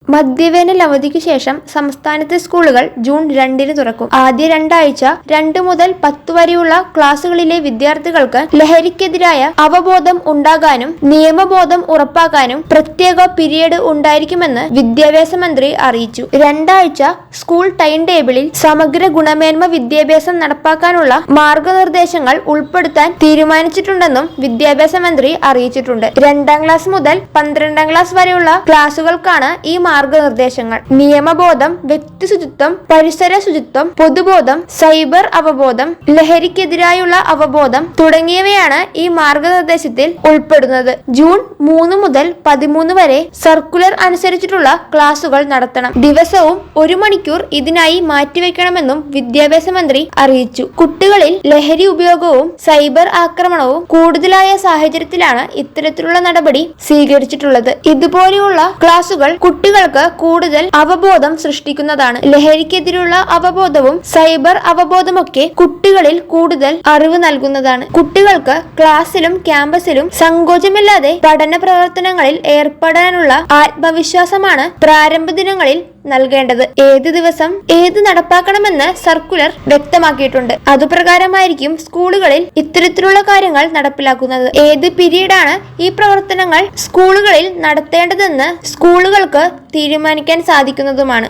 മധ്യവേനൽ അവധിക്ക് ശേഷം സംസ്ഥാനത്തെ സ്കൂളുകൾ ജൂൺ 2-ന് തുറക്കും. ആദ്യ രണ്ടാഴ്ച 2 മുതൽ 10 വരെയുള്ള ക്ലാസുകളിലെ വിദ്യാർത്ഥികൾക്ക് ലഹരിക്കെതിരായ അവബോധം ഉണ്ടാകാനും നിയമബോധം ഉറപ്പാക്കാനും പ്രത്യേക പീരിയഡ് ഉണ്ടായിരിക്കുമെന്ന് വിദ്യാഭ്യാസ മന്ത്രി അറിയിച്ചു. രണ്ടാഴ്ച സ്കൂൾ ടൈം ടേബിളിൽ സമഗ്ര ഗുണമേന്മ വിദ്യാഭ്യാസം നടപ്പാക്കാനുള്ള മാർഗനിർദ്ദേശങ്ങൾ ഉൾപ്പെടുത്താൻ തീരുമാനിച്ചിട്ടുണ്ടെന്നും വിദ്യാഭ്യാസ മന്ത്രി അറിയിച്ചിട്ടുണ്ട്. 2ാം ക്ലാസ് മുതൽ 12ാം ക്ലാസ് വരെയുള്ള ക്ലാസുകൾക്കാണ് ഈ മാർഗനിർദ്ദേശങ്ങൾ. നിയമബോധം, വ്യക്തി ശുചിത്വം, പരിസര ശുചിത്വം, പൊതുബോധം, സൈബർ അവബോധം, ലഹരിക്കെതിരായുള്ള അവബോധം തുടങ്ങിയവയാണ് ഈ മാർഗനിർദ്ദേശത്തിൽ ഉൾപ്പെടുന്നത്. ജൂൺ 3 മുതൽ 13 വരെ സർക്കുലർ അനുസരിച്ചിട്ടുള്ള ക്ലാസുകൾ നടത്തണം. ദിവസവും 1 മണിക്കൂർ ഇതിനായി മാറ്റിവെക്കണമെന്നും വിദ്യാഭ്യാസ മന്ത്രി അറിയിച്ചു. കുട്ടികളിൽ ലഹരി ഉപയോഗവും സൈബർ ആക്രമണവും കൂടുതലായ സാഹചര്യത്തിലാണ് ഇത്തരത്തിലുള്ള നടപടി സ്വീകരിച്ചിട്ടുള്ളത്. ഇതുപോലെയുള്ള ക്ലാസുകൾ കുട്ടികൾക്ക് കൂടുതൽ അവബോധം സൃഷ്ടിക്കുന്നതാണ്. ലഹരിക്കെതിരെയുള്ള അവബോധവും സൈബർ അവബോധമൊക്കെ കുട്ടികളിൽ കൂടുതൽ അറിവ് നൽകുന്നതാണ്. കുട്ടികൾക്ക് ക്ലാസ്സിലും ക്യാമ്പസിലും സങ്കോചമില്ലാതെ പഠന പ്രവർത്തനങ്ങളിൽ ഏർപ്പെടാനുള്ള ആത്മവിശ്വാസമാണ് പ്രാരംഭ ദിനങ്ങളിൽ നൽകേണ്ടത്. ഏത് ദിവസം ഏത് നടപ്പാക്കണമെന്ന് സർക്കുലർ വ്യക്തമാക്കിയിട്ടുണ്ട്. അതുപ്രകാരമായിരിക്കും സ്കൂളുകളിൽ ഇത്തരത്തിലുള്ള കാര്യങ്ങൾ നടപ്പിലാക്കുന്നത്. ഏത് പീരീഡാണ് ഈ പ്രവർത്തനങ്ങൾ സ്കൂളുകളിൽ നടത്തേണ്ടതെന്ന് സ്കൂളുകൾക്ക് തീരുമാനിക്കാൻ സാധിക്കുന്നതുമാണ്.